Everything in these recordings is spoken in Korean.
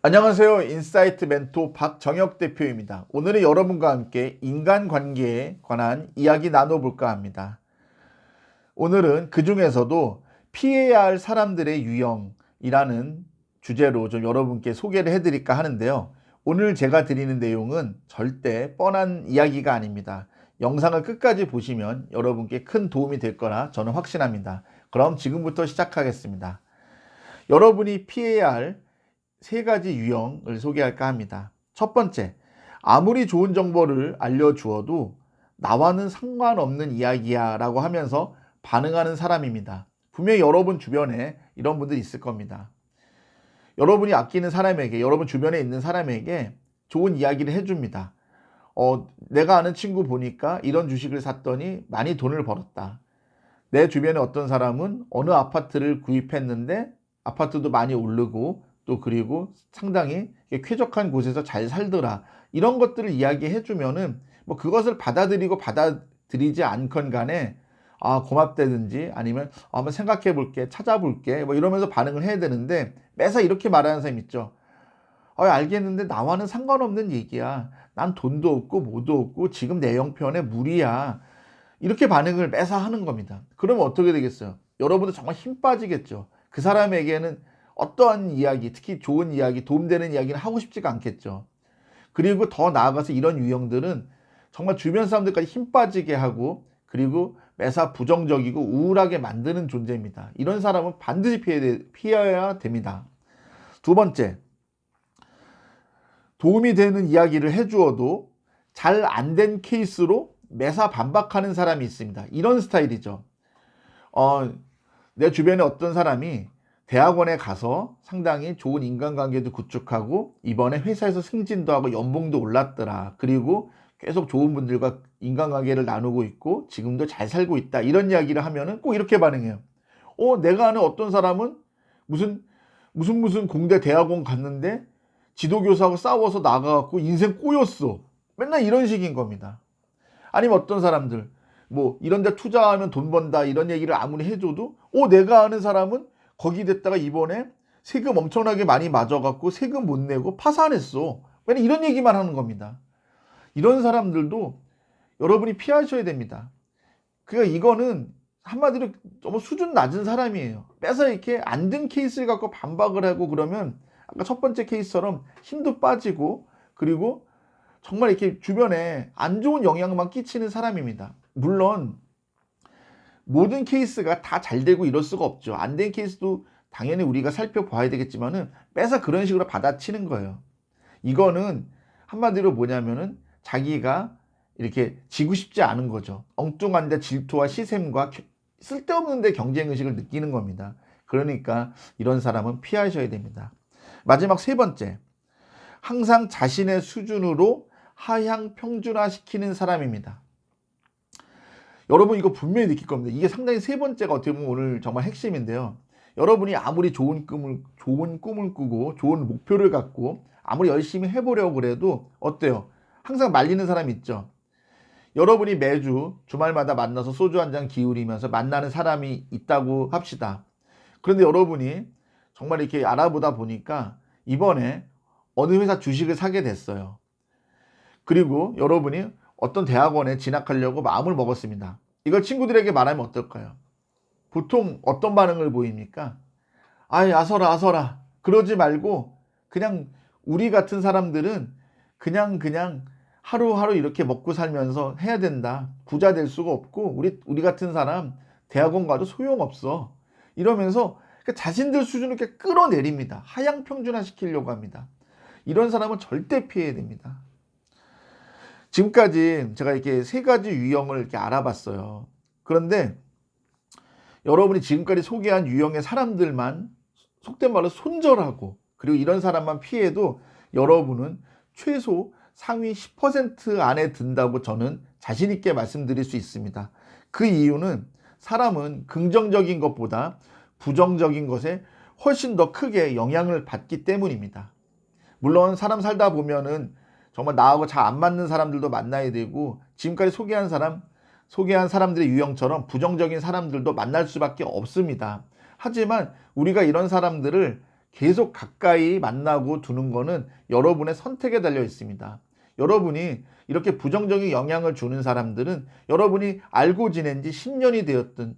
안녕하세요. 인사이트 멘토 박정혁 대표입니다. 오늘은 여러분과 함께 인간관계에 관한 이야기 나눠볼까 합니다. 오늘은 그 중에서도 피해야 할 사람들의 유형이라는 주제로 좀 여러분께 소개를 해드릴까 하는데요. 오늘 제가 드리는 내용은 절대 뻔한 이야기가 아닙니다. 영상을 끝까지 보시면 여러분께 큰 도움이 될 거라 저는 확신합니다. 그럼 지금부터 시작하겠습니다. 여러분이 피해야 할 세 가지 유형을 소개할까 합니다. 첫 번째, 아무리 좋은 정보를 알려주어도 나와는 상관없는 이야기야 라고 하면서 반응하는 사람입니다. 분명히 여러분 주변에 이런 분들이 있을 겁니다. 여러분이 아끼는 사람에게, 여러분 주변에 있는 사람에게 좋은 이야기를 해줍니다. 내가 아는 친구 보니까 이런 주식을 샀더니 많이 돈을 벌었다. 내 주변에 어떤 사람은 어느 아파트를 구입했는데 아파트도 많이 오르고 또 그리고 상당히 쾌적한 곳에서 잘 살더라. 이런 것들을 이야기해 주면은 뭐 그것을 받아들이고 받아들이지 않건 간에 고맙다든지 아니면 한번 생각해 볼게, 찾아볼게 뭐 이러면서 반응을 해야 되는데 매사 이렇게 말하는 사람 있죠. 알겠는데 나와는 상관없는 얘기야. 난 돈도 없고 뭐도 없고 지금 내 형편에 무리야. 이렇게 반응을 매사 하는 겁니다. 그러면 어떻게 되겠어요? 여러분도 정말 힘 빠지겠죠. 그 사람에게는 어떠한 이야기, 특히 좋은 이야기, 도움되는 이야기는 하고 싶지가 않겠죠. 그리고 더 나아가서 이런 유형들은 정말 주변 사람들까지 힘 빠지게 하고 그리고 매사 부정적이고 우울하게 만드는 존재입니다. 이런 사람은 반드시 피해야 됩니다. 두 번째, 도움이 되는 이야기를 해주어도 잘 안 된 케이스로 매사 반박하는 사람이 있습니다. 이런 스타일이죠. 내 주변에 어떤 사람이 대학원에 가서 상당히 좋은 인간관계도 구축하고 이번에 회사에서 승진도 하고 연봉도 올랐더라. 그리고 계속 좋은 분들과 인간관계를 나누고 있고 지금도 잘 살고 있다. 이런 이야기를 하면은 꼭 이렇게 반응해요. 내가 아는 어떤 사람은 무슨 공대 대학원 갔는데 지도교사하고 싸워서 나가갖고 인생 꼬였어. 맨날 이런 식인 겁니다. 아니면 어떤 사람들 뭐 이런 데 투자하면 돈 번다 이런 얘기를 아무리 해줘도 내가 아는 사람은 거기 됐다가 이번에 세금 엄청나게 많이 맞아갖고 세금 못 내고 파산했어. 왜냐면 이런 얘기만 하는 겁니다. 이런 사람들도 여러분이 피하셔야 됩니다. 그러니까 이거는 한마디로 너무 수준 낮은 사람이에요. 빼서 이렇게 안 된 케이스를 갖고 반박을 하고 그러면 아까 첫 번째 케이스처럼 힘도 빠지고 그리고 정말 이렇게 주변에 안 좋은 영향만 끼치는 사람입니다. 물론 모든 케이스가 다 잘 되고 이럴 수가 없죠. 안 된 케이스도 당연히 우리가 살펴봐야 되겠지만은 빼서 그런 식으로 받아치는 거예요. 이거는 한마디로 뭐냐면은 자기가 이렇게 지고 싶지 않은 거죠. 엉뚱한 데 질투와 시샘과 쓸데없는 데 경쟁의식을 느끼는 겁니다. 그러니까 이런 사람은 피하셔야 됩니다. 마지막 세 번째, 항상 자신의 수준으로 하향 평준화시키는 사람입니다. 여러분 이거 분명히 느낄 겁니다. 이게 상당히 세 번째가 어떻게 보면 오늘 정말 핵심인데요. 여러분이 아무리 좋은 꿈을 꾸고 좋은 목표를 갖고 아무리 열심히 해보려고 그래도 어때요? 항상 말리는 사람 있죠. 여러분이 매주 주말마다 만나서 소주 한 잔 기울이면서 만나는 사람이 있다고 합시다. 그런데 여러분이 정말 이렇게 알아보다 보니까 이번에 어느 회사 주식을 사게 됐어요. 그리고 여러분이 어떤 대학원에 진학하려고 마음을 먹었습니다. 이걸 친구들에게 말하면 어떨까요? 보통 어떤 반응을 보입니까? 아서라. 그러지 말고 그냥 우리 같은 사람들은 그냥 하루하루 이렇게 먹고 살면서 해야 된다. 부자 될 수가 없고 우리 같은 사람 대학원 가도 소용없어. 이러면서 자신들 수준을 이렇게 끌어내립니다. 하향 평준화 시키려고 합니다. 이런 사람은 절대 피해야 됩니다. 지금까지 제가 이렇게 세 가지 유형을 이렇게 알아봤어요. 그런데 여러분이 지금까지 소개한 유형의 사람들만 속된 말로 손절하고 그리고 이런 사람만 피해도 여러분은 최소 상위 10% 안에 든다고 저는 자신 있게 말씀드릴 수 있습니다. 그 이유는 사람은 긍정적인 것보다 부정적인 것에 훨씬 더 크게 영향을 받기 때문입니다. 물론 사람 살다 보면은 정말 나하고 잘 안 맞는 사람들도 만나야 되고 지금까지 소개한 사람들의 유형처럼 부정적인 사람들도 만날 수밖에 없습니다. 하지만 우리가 이런 사람들을 계속 가까이 만나고 두는 거는 여러분의 선택에 달려 있습니다. 여러분이 이렇게 부정적인 영향을 주는 사람들은 여러분이 알고 지낸 지 10년이 되었든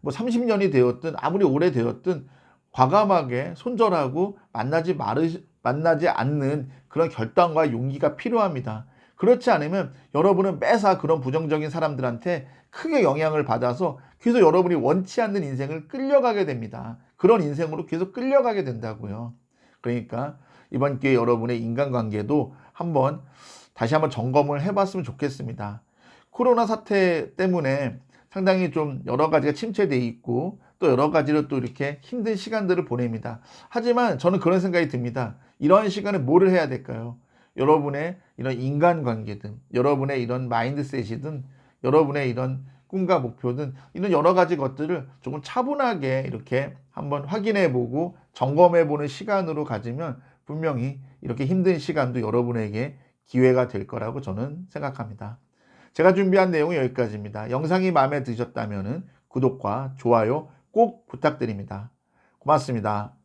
뭐 30년이 되었든 아무리 오래 되었든 과감하게 손절하고 만나지 않는 그런 결단과 용기가 필요합니다. 그렇지 않으면 여러분은 매사 그런 부정적인 사람들한테 크게 영향을 받아서 계속 여러분이 원치 않는 인생을 끌려가게 됩니다. 그런 인생으로 계속 끌려가게 된다고요. 그러니까 이번 기회에 여러분의 인간관계도 다시 한번 점검을 해봤으면 좋겠습니다. 코로나 사태 때문에 상당히 좀 여러 가지가 침체돼 있고 또 여러 가지로 또 이렇게 힘든 시간들을 보냅니다. 하지만 저는 그런 생각이 듭니다. 이런 시간에 뭐를 해야 될까요? 여러분의 이런 인간관계든 여러분의 이런 마인드셋이든 여러분의 이런 꿈과 목표든 이런 여러 가지 것들을 조금 차분하게 이렇게 한번 확인해보고 점검해보는 시간으로 가지면 분명히 이렇게 힘든 시간도 여러분에게 기회가 될 거라고 저는 생각합니다. 제가 준비한 내용은 여기까지입니다. 영상이 마음에 드셨다면 구독과 좋아요 꼭 부탁드립니다. 고맙습니다.